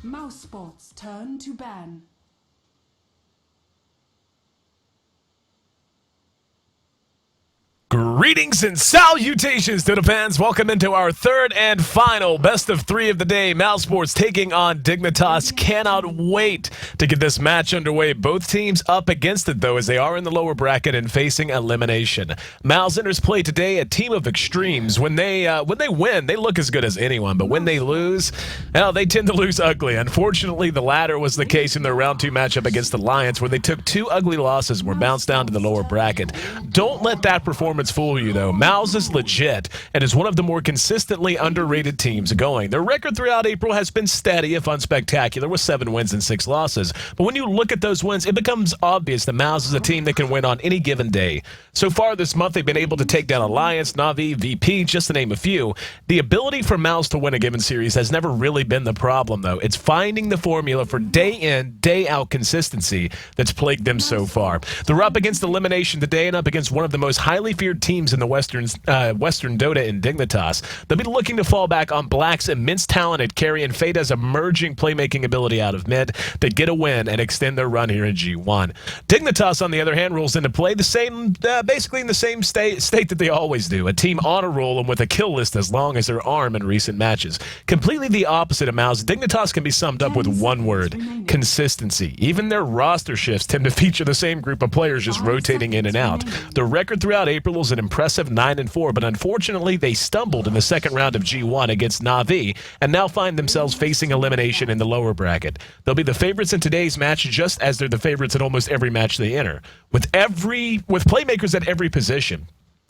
Mouse Sports turn to ban. Greetings and salutations to the fans. Welcome into our third and final best of three of the day. Mouz Sports taking on Dignitas. Cannot wait to get this match underway. Both teams up against it, though, as they are in the lower bracket and facing elimination. Mouzenders play today a team of extremes. When they win, they look as good as anyone. But when they lose, well, they tend to lose ugly. Unfortunately, the latter was the case in their round two matchup against Alliance, where they took two ugly losses and were bounced down to the lower bracket. Don't let that performance fool you, though. Mouz is legit and is one of the more consistently underrated teams going. Their record throughout April has been steady, if unspectacular, with 7 wins and 6 losses. But when you look at those wins, it becomes obvious that Mouz is a team that can win on any given day. So far this month, they've been able to take down Alliance, Na'Vi, VP, just to name a few. The ability for Mouz to win a given series has never really been the problem, though. It's finding the formula for day in, day out consistency that's plagued them so far. They're up against elimination today and up against one of the most highly feared teams in the Western Dota in Dignitas. They'll be looking to fall back on Black's immense talent at carry and Fada's emerging playmaking ability out of mid to get a win and extend their run here in G-1. Dignitas, on the other hand, rolls into play the same, basically in the same state that they always do. A team on a roll and with a kill list as long as their arm in recent matches. Completely the opposite of Mouz. Dignitas can be summed up with one word: consistency. Even their roster shifts tend to feature the same group of players just rotating in and out. Their record throughout April was an impressive 9-4, but unfortunately they stumbled in the second round of G1 against Na'Vi and now find themselves facing elimination in the lower bracket. They'll be the favorites in today's match, just as they're the favorites in almost every match they enter, with playmakers at every position.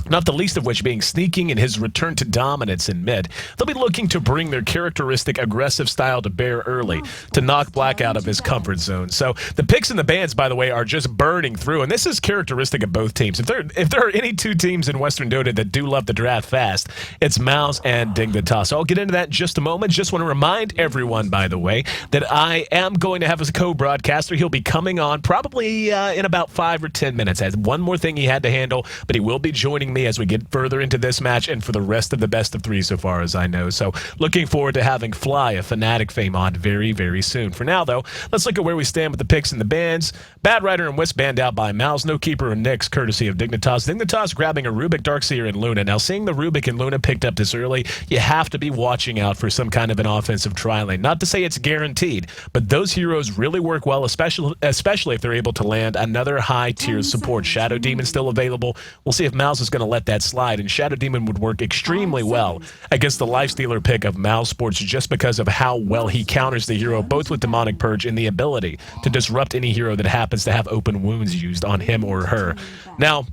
Not the least of which being Sneaking in his return to dominance in mid. They'll be looking to bring their characteristic aggressive style to bear early to knock Black out of his comfort zone. So the picks and the bans, by the way, are just burning through, and this is characteristic of both teams. If there are any two teams in Western Dota that do love to draft fast, it's Mouz and Dignitas. So I'll get into that in just a moment. Just want to remind everyone, by the way, that I am going to have a co-broadcaster. He'll be coming on probably in about 5 or 10 minutes. I had one more thing he had to handle, but he will be joining me as we get further into this match and for the rest of the best of three so far as I know. So looking forward to having Fly of Fnatic fame on very, very soon. For now, though, let's look at where we stand with the picks and the bans. Bad Rider and Wisp banned out by Mouz. No Keeper and Nyx, courtesy of Dignitas. Dignitas grabbing a Rubik, Darkseer, and Luna. Now, seeing the Rubik and Luna picked up this early, you have to be watching out for some kind of an offensive tri-lane. Not to say it's guaranteed, but those heroes really work well, especially if they're able to land another high-tier support. Shadow Demon still available. We'll see if Mouz is going to let that slide, and Shadow Demon would work extremely well against the Lifestealer pick of Mouz Sports just because of how well he counters the hero, both with Demonic Purge and the ability to disrupt any hero that happens to have open wounds used on him or her. Now,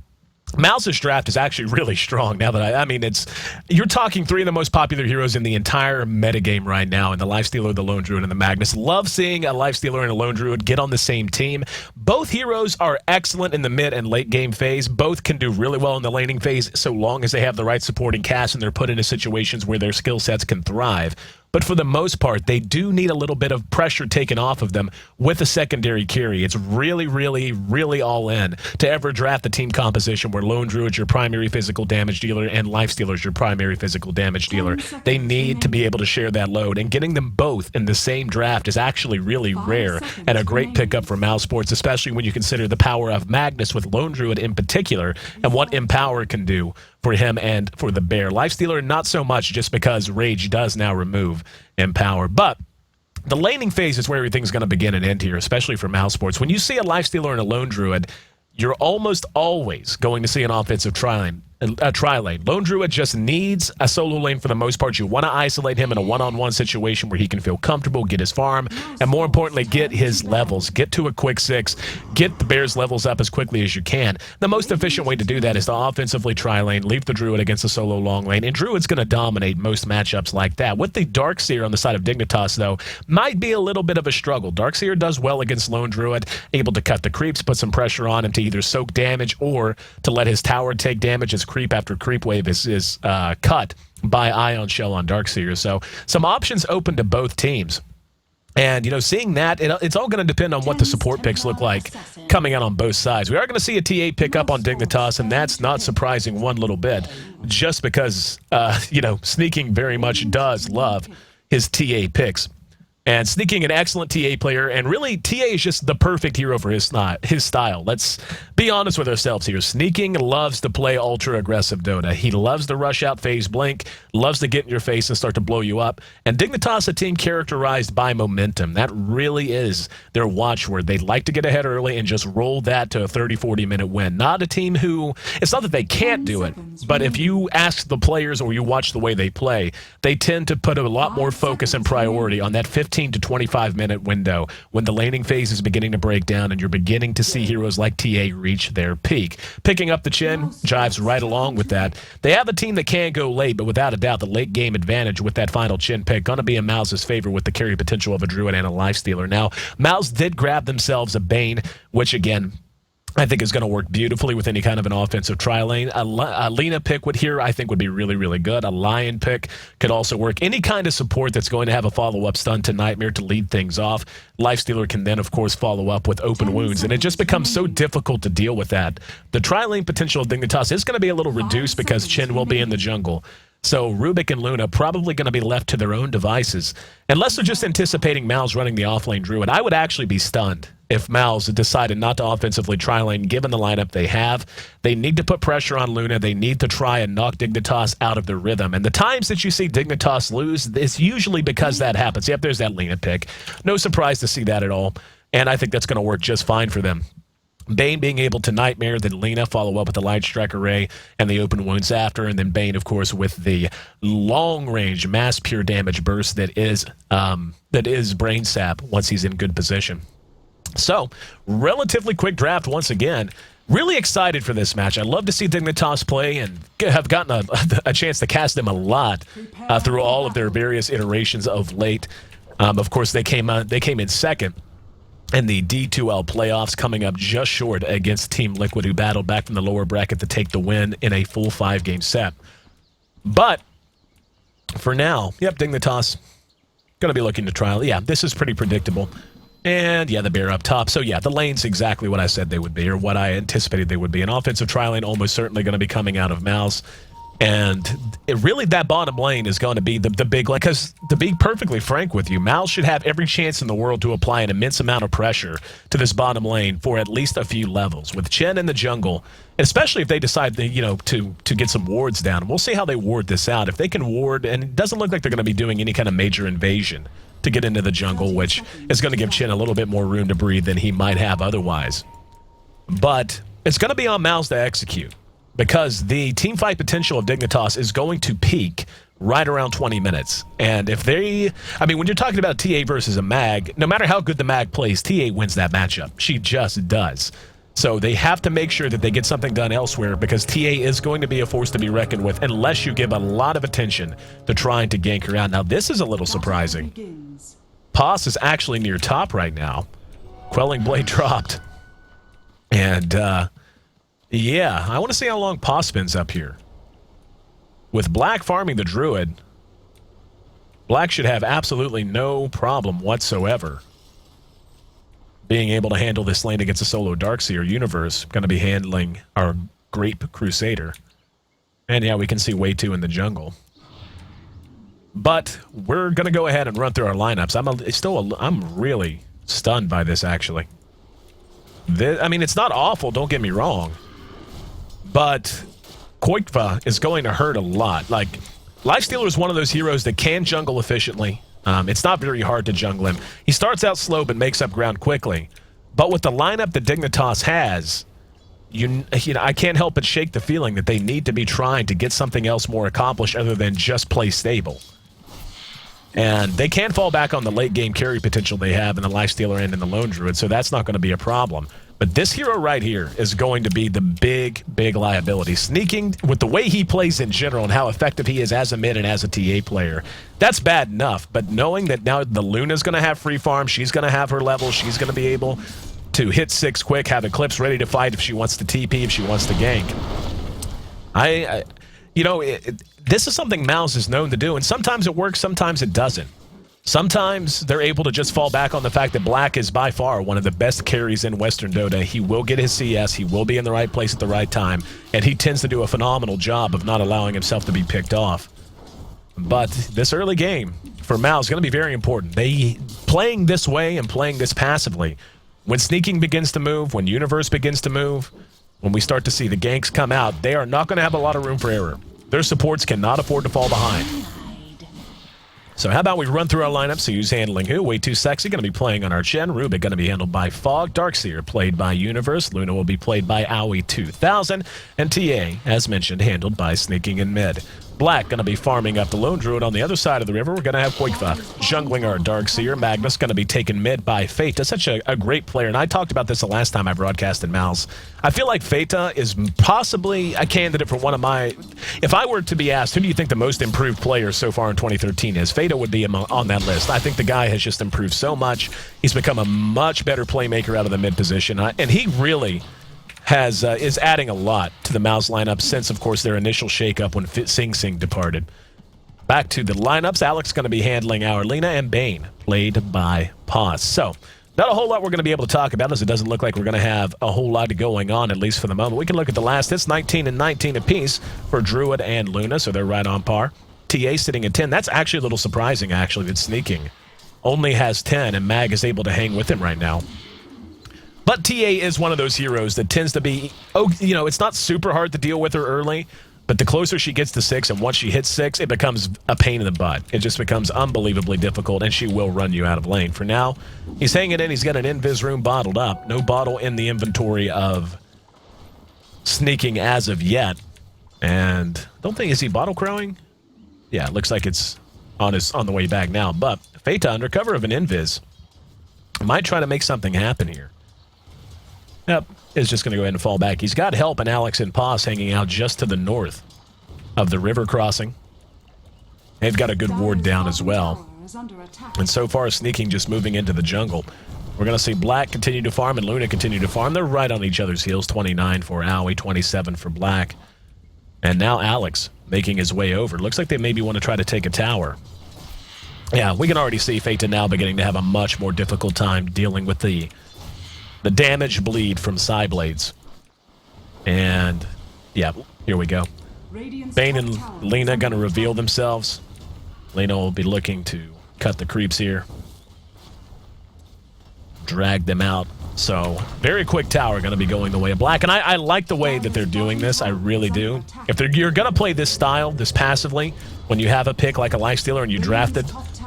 Mouz's draft is actually really strong now that I mean, you're talking three of the most popular heroes in the entire metagame right now, in the Lifestealer, the Lone Druid, and the Magnus. Love seeing a Lifestealer and a Lone Druid get on the same team. Both heroes are excellent in the mid and late game phase. Both can do really well in the laning phase so long as they have the right supporting cast and they're put into situations where their skill sets can thrive. But for the most part, they do need a little bit of pressure taken off of them with a secondary carry. It's really, really, really all in to ever draft the team composition where Lone Druid's your primary physical damage dealer and Lifestealer's your primary physical damage dealer. They need to be able to share that load, and getting them both in the same draft is actually really rare and a great pickup for Mouz Sports, especially when you consider the power of Magnus with Lone Druid in particular and what Empower can do for him and for the Bear. Lifestealer, not so much, just because Rage does now remove Empower. But the laning phase is where everything's going to begin and end here, especially for Mouz Sports. When you see a Lifestealer and a Lone Druid, you're almost always going to see an offensive tri-lane. Lone Druid just needs a solo lane for the most part. You want to isolate him in a one-on-one situation where he can feel comfortable, get his farm, and more importantly, get his levels. Get to a quick 6. Get the Bears' levels up as quickly as you can. The most efficient way to do that is to offensively tri-lane, leave the Druid against the solo long lane, and Druid's going to dominate most matchups like that. With the Darkseer on the side of Dignitas, though, might be a little bit of a struggle. Darkseer does well against Lone Druid, able to cut the creeps, put some pressure on him to either soak damage or to let his tower take damage as creep after creep wave is cut by Ion Shell on Darkseer. So some options open to both teams. And, you know, seeing that, it's all going to depend on what the support picks look like coming out on both sides. We are going to see a T8 pick up on Dignitas, and that's not surprising one little bit, just because, you know, Sneaking very much does love his T8 picks. And sneaking, an excellent TA player, and really TA is just the perfect hero for his style. Let's be honest with ourselves here. Sneaking loves to play ultra aggressive Dota. He loves to rush out phase blink, loves to get in your face and start to blow you up. And Dignitas, a team characterized by momentum. That really is their watchword. They like to get ahead early and just roll that to a 30-40 minute win. Not a team who, it's not that they can't do it, but if you ask the players or you watch the way they play, they tend to put a lot more focus and priority on that 15 to 25 minute window when the laning phase is beginning to break down and you're beginning to see heroes like TA reach their peak. Picking up the chin jives right along with that. They have a team that can go late, but without a doubt, the late game advantage with that final chin pick going to be in Mouz's favor with the carry potential of a Druid and a Lifestealer. Now, Mouz did grab themselves a Bane, which again, I think is going to work beautifully with any kind of an offensive tri-lane. A Lina pick I think would be really, really good. A Lion pick could also work. Any kind of support that's going to have a follow-up stun to Nightmare to lead things off. Lifestealer can then, of course, follow up with open wounds, and it just becomes so difficult to deal with that. The tri-lane potential of Dignitas is going to be a little reduced because Chen will be in the jungle. So Rubik and Luna probably going to be left to their own devices. Unless they're just anticipating Mouz running the offlane Druid. I would actually be stunned if Mouz decided not to offensively tri-lane given the lineup they have. They need to put pressure on Luna. They need to try and knock Dignitas out of their rhythm. And the times that you see Dignitas lose, it's usually because that happens. Yep, there's that Lina pick. No surprise to see that at all. And I think that's going to work just fine for them. Bane being able to Nightmare, then Lina follow up with the Light Strike Array and the open wounds after, and then Bane, of course, with the long-range mass pure damage burst that is Brain Sap once he's in good position. So, relatively quick draft once again. Really excited for this match. I love to see Dignitas play and have gotten a chance to cast them a lot through all of their various iterations of late. Of course, they came in second in the D2L playoffs, coming up just short against Team Liquid, who battled back from the lower bracket to take the win in a full 5-game set. But for now, yep, Dignitas going to be looking to trial. Yeah, this is pretty predictable. And yeah, the bear up top. So yeah, the lane's exactly what I said they would be, or what I anticipated they would be. An offensive tri lane almost certainly going to be coming out of Mouz. And really, that bottom lane is going to be the big, like, because to be perfectly frank with you, Mouz should have every chance in the world to apply an immense amount of pressure to this bottom lane for at least a few levels. With Chen in the jungle, especially if they decide to get some wards down. We'll see how they ward this out. If they can ward, and it doesn't look like they're going to be doing any kind of major invasion to get into the jungle, which is going to give Chen a little bit more room to breathe than he might have otherwise. But it's going to be on Mouz to execute, because the team fight potential of Dignitas is going to peak right around 20 minutes. And if they, I mean, when you're talking about TA versus a mag, no matter how good the mag plays, TA wins that matchup. She just does. So they have to make sure that they get something done elsewhere, because TA is going to be a force to be reckoned with unless you give a lot of attention to trying to gank her out. Now, this is a little surprising. Pos is actually near top right now. Quelling Blade dropped. And, yeah, I want to see how long Pos spins up here. With Black farming the Druid, Black should have absolutely no problem whatsoever being able to handle this lane against a solo Darkseer. Universe going to be handling our Grape Crusader. And yeah, we can see Way 2 in the jungle. But we're going to go ahead and run through our lineups. I'm really stunned by this, actually. I mean, it's not awful, don't get me wrong. But Qualifier is going to hurt a lot. Like, Lifestealer is one of those heroes that can jungle efficiently. It's not very hard to jungle him. He starts out slow but makes up ground quickly. But with the lineup that Dignitas has, you know, I can't help but shake the feeling that they need to be trying to get something else more accomplished other than just play stable. And they can fall back on the late game carry potential they have in the Lifestealer and in the Lone Druid, so that's not going to be a problem. But this hero right here is going to be the big, big liability. Sneaking, with the way he plays in general and how effective he is as a mid and as a TA player, that's bad enough. But knowing that now the Luna's going to have free farm, she's going to have her level, she's going to be able to hit 6 quick, have Eclipse ready to fight if she wants to TP, if she wants to gank. You know, this is something Mouz is known to do, and sometimes it works, sometimes it doesn't. Sometimes they're able to just fall back on the fact that Black is by far one of the best carries in Western Dota. He will get his CS, he will be in the right place at the right time, and he tends to do a phenomenal job of not allowing himself to be picked off. But this early game for Mouz is going to be very important. They playing this way and playing this passively. When sneaking begins to move, when Universe begins to move, when we start to see the ganks come out, they are not going to have a lot of room for error. Their supports cannot afford to fall behind. So how about we run through our lineup? So who's handling who? Way Too Sexy going to be playing on our Chen. Rubik going to be handled by Fog. Darkseer played by Universe. Luna will be played by Owie 2000. And TA, as mentioned, handled by Sneaking in Mid. Black going to be farming up the Lone Druid on the other side of the river. We're going to have Qualifier jungling our Darkseer. Magnus going to be taken mid by Fata. Such a great player. And I talked about this the last time I broadcasted Mouz. I feel like Fata is possibly a candidate for one of my... If I were to be asked, who do you think the most improved player so far in 2013 is? Fata would be on that list. I think the guy has just improved so much. He's become a much better playmaker out of the mid position. And he really... is adding a lot to the Mouz lineup since, of course, their initial shakeup when Sing Sing departed. Back to the lineups. Alex going to be handling our Lena and Bane, played by Paz. So, not a whole lot we're going to be able to talk about, as it doesn't look like we're going to have a whole lot going on, at least for the moment. We can look at the last hits, 19 and 19 apiece for Druid and Luna, so they're right on par. TA sitting at 10. That's actually a little surprising, actually, that Sneaking only has 10, and Mag is able to hang with him right now. But TA is one of those heroes that tends to be, it's not super hard to deal with her early, but the closer she gets to 6, and once she hits 6, it becomes a pain in the butt. It just becomes unbelievably difficult, and she will run you out of lane. For now, he's hanging in. He's got an invis room bottled up. No bottle in the inventory of Sneaking as of yet. And don't think, is he bottle crowing? Yeah, it looks like it's on the way back now. But Fata, under cover of an invis, might try to make something happen here. Yep, is just going to go ahead and fall back. He's got help, and Alex and Paz hanging out just to the north of the river crossing. They've got a good ward down as well. And so far, Sneaking just moving into the jungle. We're going to see Black continue to farm and Luna continue to farm. They're right on each other's heels. 29 for Owie, 27 for Black. And now Alex making his way over. Looks like they maybe want to try to take a tower. Yeah, we can already see Fata now beginning to have a much more difficult time dealing with the damage bleed from Psyblades. And, yeah, here we go. Bane and Lena going to reveal themselves. Lena will be looking to cut the creeps here. Drag them out. So, very quick tower going to be going the way of Black. And I like the way that they're doing this. I really do. If you're going to play this style, this passively, when you have a pick like a Lifestealer and you drafted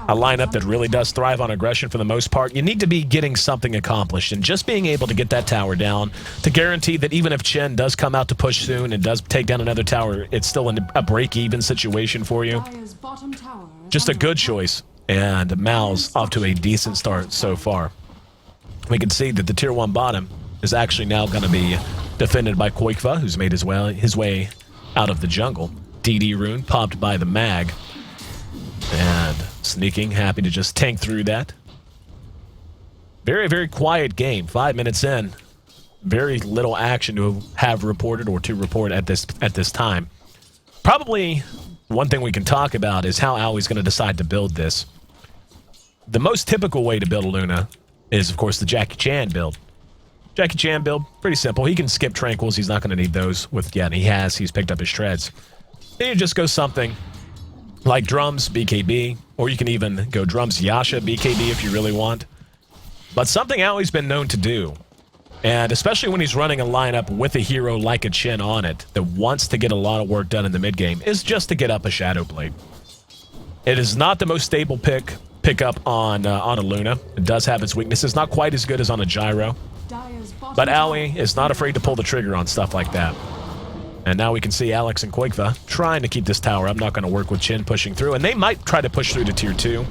a lineup that really does thrive on aggression for the most part, you need to be getting something accomplished. And just being able to get that tower down to guarantee that even if Chen does come out to push soon and does take down another tower, it's still a break-even situation for you. Just a good choice. And Mouz off to a decent start so far. We can see that the tier 1 bottom is actually now going to be defended by Qualifier, who's made his way out of the jungle. DD rune popped by the Mag. And Sneaking, happy to just tank through that. Very, very quiet game. 5 minutes in. Very little action to have reported or to report at this time. Probably one thing we can talk about is how Owie's going to decide to build this. The most typical way to build a Luna is, of course, the Jackie Chan build. Jackie Chan build, pretty simple. He can skip Tranquils. He's not going to need those and he's picked up his Shreds. Then you just go something like Drums, BKB, or you can even go Drums, Yasha, BKB if you really want. But something Owie's been known to do, and especially when he's running a lineup with a hero like a Chen on it that wants to get a lot of work done in the mid game, is just to get up a Shadow Blade. It is not the most stable pick up on a Luna. It does have its weaknesses, not quite as good as on a Gyro. But Owie is not afraid to pull the trigger on stuff like that. And now we can see Alex and Qualifier trying to keep this tower up. Not going to work with Chen pushing through. And they might try to push through to tier 2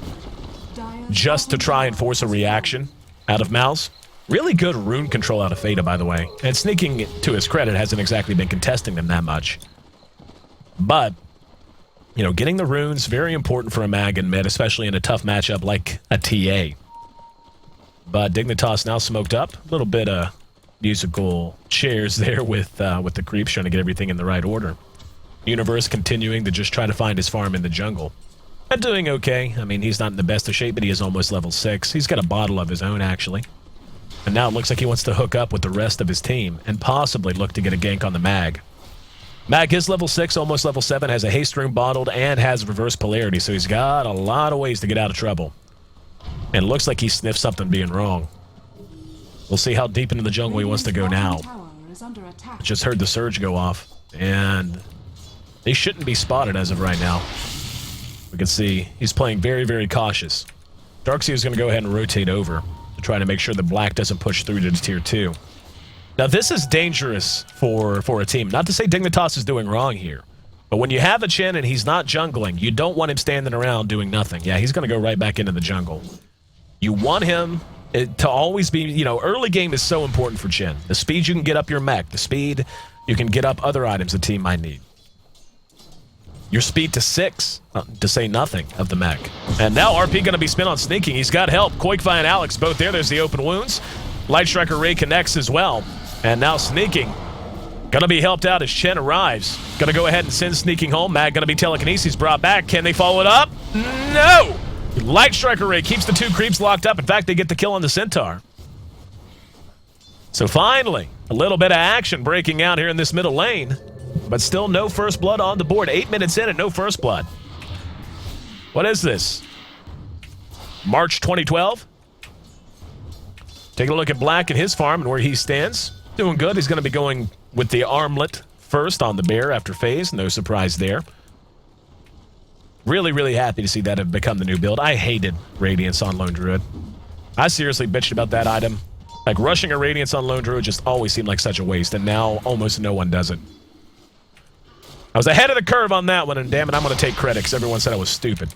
just to try and force a reaction out of Mouz. Really good rune control out of Fata, by the way. And Sneaking, to his credit, hasn't exactly been contesting them that much. But, getting the runes, very important for a Mag in mid, especially in a tough matchup like a TA. But Dignitas now smoked up. A little bit of musical chairs there with the creeps, trying to get everything in the right order. Universe continuing to just try to find his farm in the jungle. And doing okay. I mean, he's not in the best of shape, but he is almost level 6. He's got a bottle of his own, actually. And now it looks like he wants to hook up with the rest of his team and possibly look to get a gank on the Mag. Mag is level 6, almost level 7, has a haste rune bottled, and has reverse polarity, so he's got a lot of ways to get out of trouble. And it looks like he sniffed something being wrong. We'll see how deep into the jungle he wants to go now. Just heard the surge go off, and they shouldn't be spotted as of right now. We can see he's playing very, very cautious. Darkseer is going to go ahead and rotate over to try to make sure the black doesn't push through to tier 2. Now, this is dangerous for a team. Not to say Dignitas is doing wrong here, but when you have a Chen and he's not jungling, you don't want him standing around doing nothing. Yeah, he's going to go right back into the jungle. You want him to always be, you know, early game is so important for Chen. The speed you can get up your mech, the speed you can get up other items the team might need. Your speed to 6, to say nothing of the mech. And now RP going to be spent on sneaking. He's got help. Qualifier and Alex both there. There's the open wounds. Light Striker Ray connects as well. And now sneaking. Going to be helped out as Chen arrives. Going to go ahead and send sneaking home. Mag going to be telekinesis brought back. Can they follow it up? No! Light Striker Ray keeps the 2 creeps locked up. In fact, they get the kill on the Centaur. So finally, a little bit of action breaking out here in this middle lane. But still no first blood on the board. 8 minutes in and no first blood. What is this? March 2012? Taking a look at Black and his farm and where he stands. Doing good. He's going to be going with the armlet first on the bear after phase. No surprise there. Really, really happy to see that have become the new build. I hated Radiance on Lone Druid. I seriously bitched about that item. Like, rushing a Radiance on Lone Druid just always seemed like such a waste, and now almost no one does it. I was ahead of the curve on that one, and damn it, I'm going to take credit because everyone said I was stupid.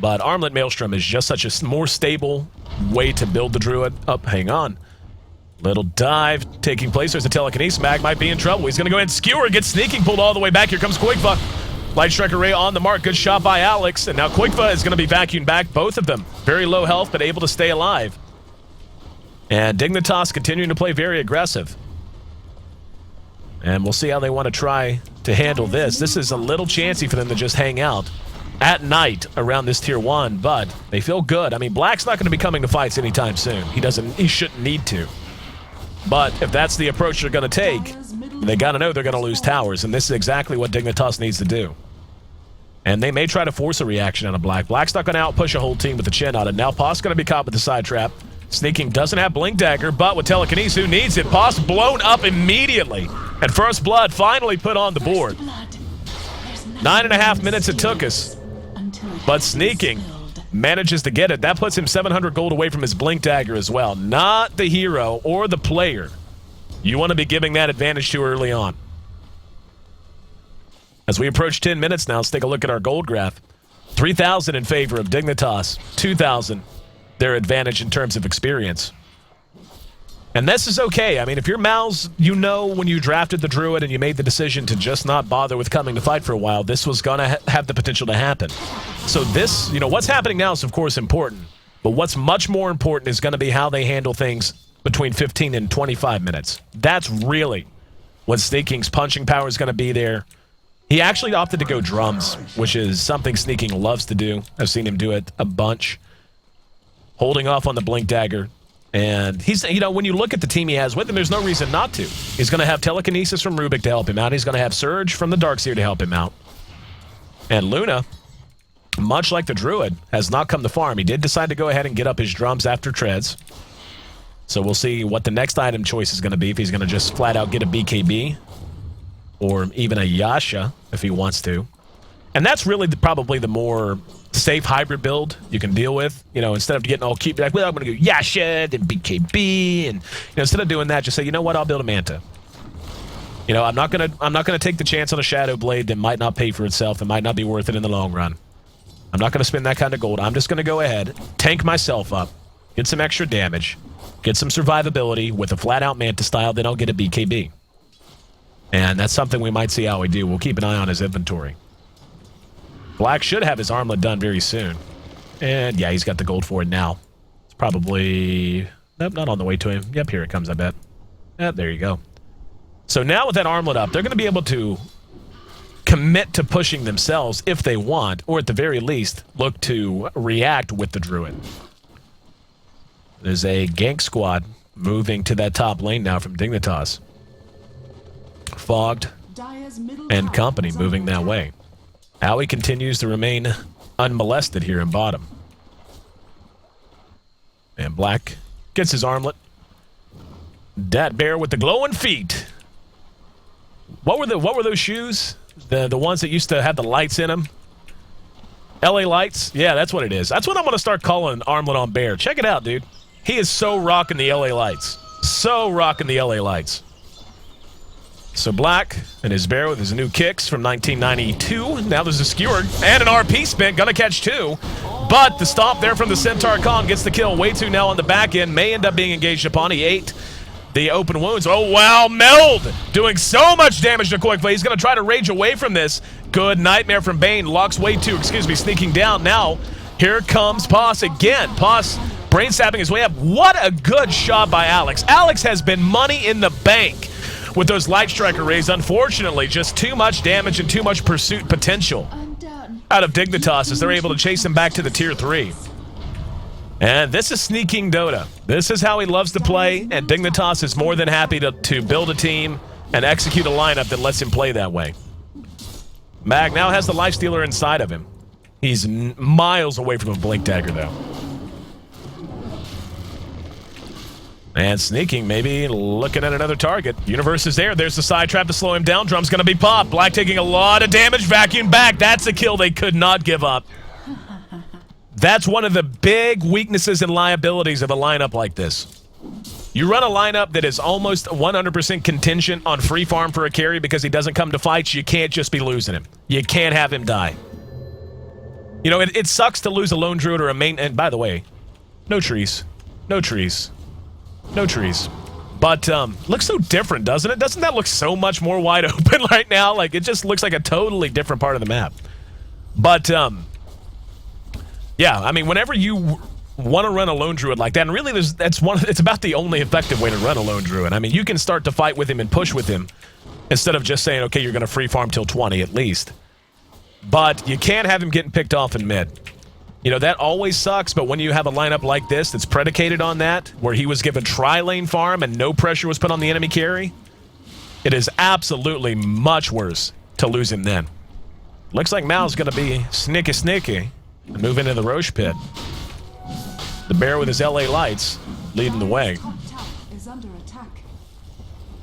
But Armlet Maelstrom is just such a more stable way to build the Druid. Up, hang on. Little dive taking place. There's a telekinesis. Mag might be in trouble. He's going to go ahead and skewer, get sneaking, pulled all the way back. Here comes Qualifier. Light Striker Ray on the mark. Good shot by Alex. And now Qualifier is going to be vacuumed back. Both of them very low health, but able to stay alive. And Dignitas continuing to play very aggressive. And we'll see how they want to try to handle this. This is a little chancy for them to just hang out at night around this tier 1, but they feel good. I mean, Black's not going to be coming to fights anytime soon. He shouldn't need to. But if that's the approach they're going to take, they got to know they're going to lose towers, and this is exactly what Dignitas needs to do. And they may try to force a reaction out of Black. Black's not going to outpush a whole team with the chin on it. Now Poss going to be caught with the side trap. Sneaking doesn't have Blink Dagger, but with telekinesis, who needs it? Poss blown up immediately. And first blood finally put on the board. 9.5 minutes it took us. But sneaking manages to get it. That puts him 700 gold away from his Blink Dagger as well. Not the hero or the player you want to be giving that advantage to early on. As we approach 10 minutes now, let's take a look at our gold graph. 3,000 in favor of Dignitas. 2,000 their advantage in terms of experience. And this is okay. I mean, if you're Mouz, you know when you drafted the Druid and you made the decision to just not bother with coming to fight for a while, this was going to have the potential to happen. So this, you know, what's happening now is, of course, important. But what's much more important is going to be how they handle things between 15 and 25 minutes. That's really what Sneaking's punching power is going to be there. He actually opted to go drums, which is something Sneaking loves to do. I've seen him do it a bunch. Holding off on the Blink Dagger. And he's, you know, when you look at the team he has with him, there's no reason not to. He's going to have telekinesis from Rubik to help him out. He's going to have Surge from the Darkseer to help him out. And Luna, much like the Druid, has not come to farm. He did decide to go ahead and get up his drums after treads. So we'll see what the next item choice is going to be. If he's going to just flat out get a BKB. Or even a Yasha, if he wants to. And that's really probably the more safe hybrid build you can deal with. You know, instead of getting all cute, be like, well, I'm going to go Yasha, then BKB, and you know, instead of doing that, just say, you know what, I'll build a Manta. You know, I'm not gonna take the chance on a Shadow Blade that might not pay for itself, that might not be worth it in the long run. I'm not gonna spend that kind of gold. I'm just gonna go ahead, tank myself up, get some extra damage, get some survivability with a flat-out Manta style, then I'll get a BKB. And that's something we might see how we do. We'll keep an eye on his inventory. Black should have his armlet done very soon. And yeah, he's got the gold for it now. It's probably... Nope, not on the way to him. Yep, here it comes, I bet. Yep, there you go. So now with that armlet up, they're going to be able to commit to pushing themselves if they want, or at the very least, look to react with the Druid. There's a gank squad moving to that top lane now from Dignitas. Fogged Dire's middle and tower company is moving under that attack. way. Howie continues to remain unmolested here in bottom. And Black gets his armlet. Dat Bear with the glowing feet. What were those shoes? The ones that used to have the lights in them? LA Lights? Yeah, that's what it is. That's what I'm going to start calling armlet on Bear. Check it out, dude. He is so rocking the LA Lights. So rocking the LA Lights. So Black and his Bear with his new kicks from 1992. Now there's a skewer and an RP spin. Gonna catch two. But the stomp there from the Centaur Khan gets the kill. Way too now on the back end. May end up being engaged upon. He ate the open wounds. Oh, wow. Meld doing so much damage to Qualifier. He's going to try to rage away from this. Good nightmare from Bane. Locks way too, sneaking down. Now, here comes Poss again. Poss brain sapping his way up. What a good shot by Alex. Alex has been money in the bank with those light striker rays. Unfortunately, just too much damage and too much pursuit potential out of Dignitas as they're able to chase him back to the tier 3. And this is sneaking Dota. This is how he loves to play, and Dignitas is more than happy to build a team and execute a lineup that lets him play that way. Mag now has the Lifestealer inside of him. He's miles away from a Blink Dagger, though. And sneaking, maybe looking at another target. Universe is there. There's the side trap to slow him down. Drum's going to be popped. Black taking a lot of damage. Vacuum back. That's a kill they could not give up. That's one of the big weaknesses and liabilities of a lineup like this. You run a lineup that is almost 100% contingent on free farm for a carry because he doesn't come to fights. You can't just be losing him. You can't have him die. You know, it sucks to lose a lone druid or a main. And by the way, no trees. No trees. No trees. But looks so different, doesn't it? Doesn't that look so much more wide open right now? Like, it just looks like a totally different part of the map. But yeah, I mean, whenever you want to run a lone druid like that, and really it's about the only effective way to run a lone druid. I mean, you can start to fight with him and push with him instead of just saying, okay, you're going to free farm till 20 at least. But you can't have him getting picked off in mid. You know, that always sucks, but when you have a lineup like this that's predicated on that, where he was given tri-lane farm and no pressure was put on the enemy carry, it is absolutely much worse to lose him then. Looks like Mouz going to be sneaky and move into the Roche pit. The Bear with his LA Lights leading the way. Top tower is under attack.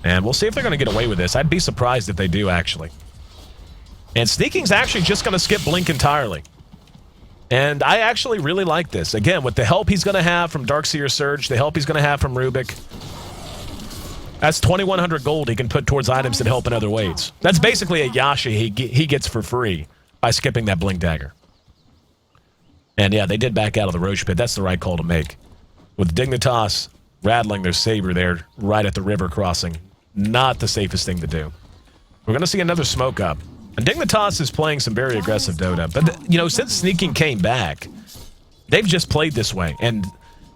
And we'll see if they're going to get away with this. I'd be surprised if they do, actually. And sneaking's actually just going to skip Blink entirely. And I actually really like this. Again, with the help he's going to have from Darkseer Surge, the help he's going to have from Rubik, that's 2,100 gold he can put towards items that help in other ways. That's basically a Yasha he gets for free by skipping that Blink Dagger. And yeah, they did back out of the Roche pit. That's the right call to make. With Dignitas rattling their saber there right at the river crossing. Not the safest thing to do. We're going to see another smoke up. And Dignitas is playing some very aggressive Dota. But, you know, since sneaking came back, they've just played this way. And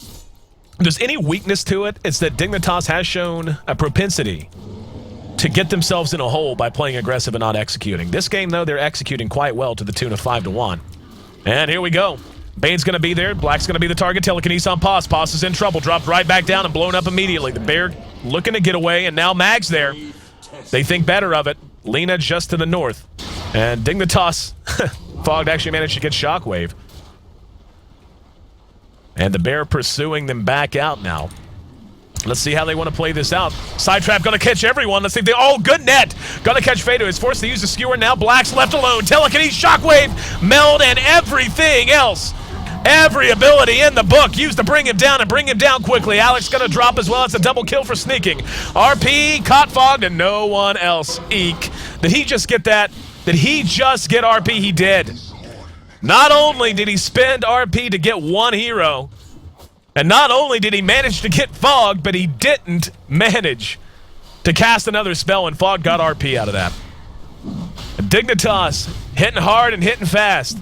if there's any weakness to it, it's that Dignitas has shown a propensity to get themselves in a hole by playing aggressive and not executing. This game, though, they're executing quite well to the tune of 5-1. And here we go. Bane's going to be there. Black's going to be the target. Telekinesis on Poss. Poss is in trouble. Dropped right back down and blown up immediately. The Bear looking to get away, and now Mag's there. They think better of it. Lena just to the north. And Dignitas, Fogged actually managed to get Shockwave. And the Bear pursuing them back out now. Let's see how they want to play this out. Side trap going to catch everyone. Let's see if they... Oh, good net. Going to catch Fado. Is forced to use the skewer. Now Black's left alone. Telekinesis, Shockwave, Meld, and everything else. Every ability in the book used to bring him down and bring him down quickly. Alex going to drop as well. It's a double kill for sneaking. RP, caught Fogged, and no one else. Eek. Did he just get that? Did he just get RP? He did. Not only did he spend RP to get one hero, and not only did he manage to get Fogged, but he didn't manage to cast another spell, and Fogged got RP out of that. And Dignitas hitting hard and hitting fast.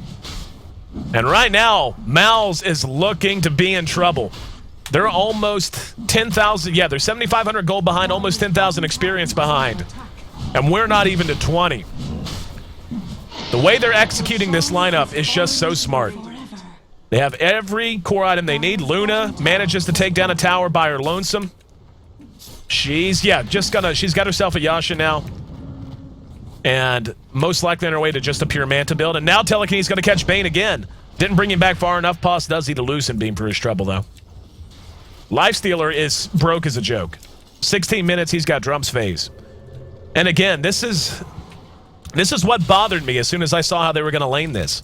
And right now, Mouz is looking to be in trouble. They're almost 10,000. Yeah, they're 7,500 gold behind, almost 10,000 experience behind. And we're not even to 20. The way they're executing this lineup is just so smart. They have every core item they need. Luna manages to take down a tower by her lonesome. She's got herself a Yasha now. And most likely on our way to just a pure Manta build. And now Telekine's going to catch Bane again. Didn't bring him back far enough. Pos does need to lose him Beam for his trouble, though. Lifestealer is broke as a joke. 16 minutes, he's got Drums phase. And again, this is what bothered me as soon as I saw how they were going to lane this.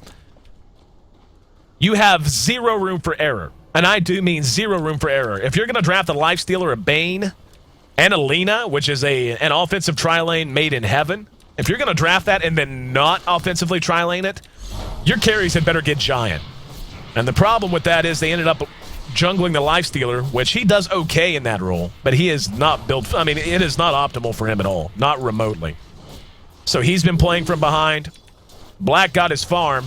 You have zero room for error. And I do mean zero room for error. If you're going to draft a Lifestealer, a Bane, and a Lina, which is an offensive tri-lane made in heaven, if you're going to draft that and then not offensively tri-lane it, your carries had better get Giant. And the problem with that is they ended up jungling the Lifestealer, which he does okay in that role, but he is not built. I mean, it is not optimal for him at all, not remotely. So he's been playing from behind. Black got his farm,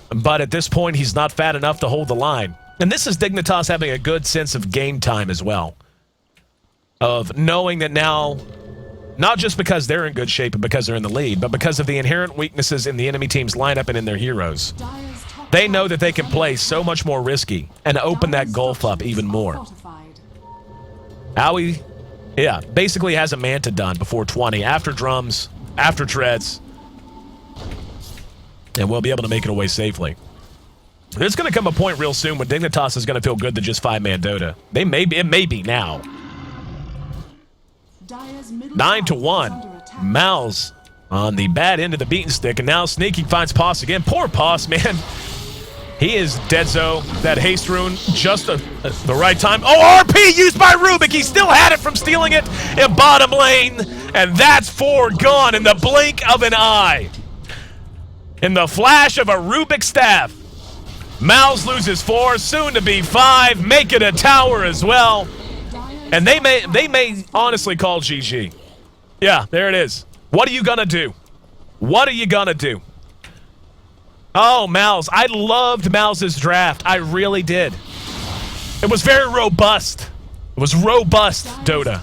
but at this point, he's not fat enough to hold the line. And this is Dignitas having a good sense of game time as well. Of knowing that now, not just because they're in good shape and because they're in the lead, but because of the inherent weaknesses in the enemy team's lineup and in their heroes. They know that they can play so much more risky and open that gulf up even more. Owie, yeah, basically has a Manta done before 20, after Drums, after Treads, and we'll be able to make it away safely. There's going to come a point real soon when Dignitas is going to feel good to just 5-man Dota. It may be now. 9-1. Mouz on the bad end of the beaten stick, and now Sneaky finds Pos again. Poor Pos, man. He is deadzo. That haste rune just at the right time. Oh, RP used by Rubik. He still had it from stealing it in bottom lane, and that's 4 gone in the blink of an eye. In the flash of a Rubik staff. Mouz loses 4, soon to be 5, make it a tower as well. And they may honestly call GG. Yeah, there it is. What are you gonna do? What are you gonna do? Oh, Mouz. I loved Mouz's draft. I really did. It was very robust. It was robust, Dota.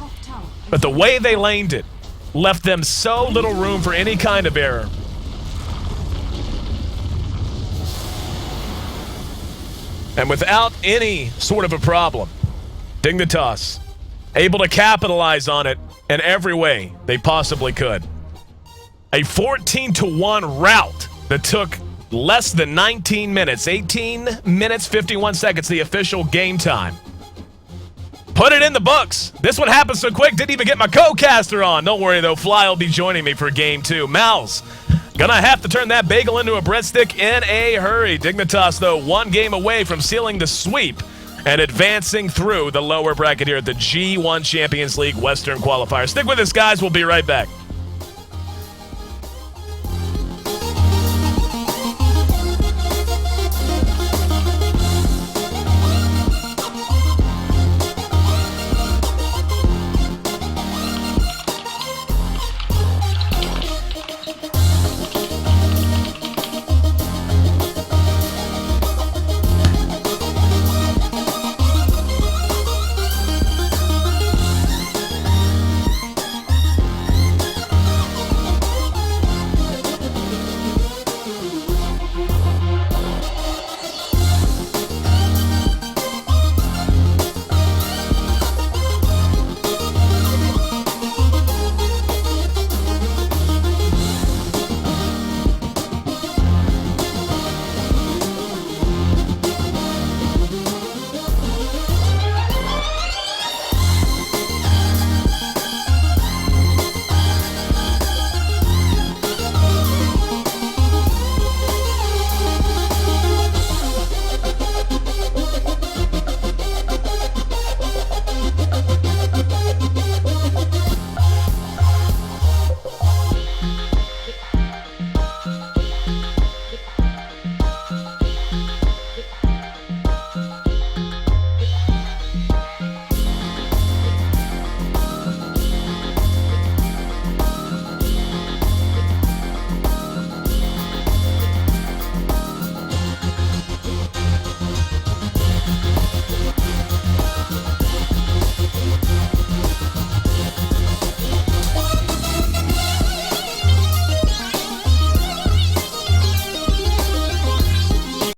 But the way they laned it left them so little room for any kind of error. And without any sort of a problem, Dignitas able to capitalize on it in every way they possibly could. A 14-1 rout that took less than 19 minutes, 18 minutes, 51 seconds, the official game time. Put it in the books. This one happened so quick, didn't even get my co-caster on. Don't worry, though. Fly will be joining me for game 2. Mouz gonna have to turn that bagel into a breadstick in a hurry. Dignitas, though, 1 game away from sealing the sweep and advancing through the lower bracket here at the G-1 Champions League Western Qualifier. Stick with us, guys. We'll be right back.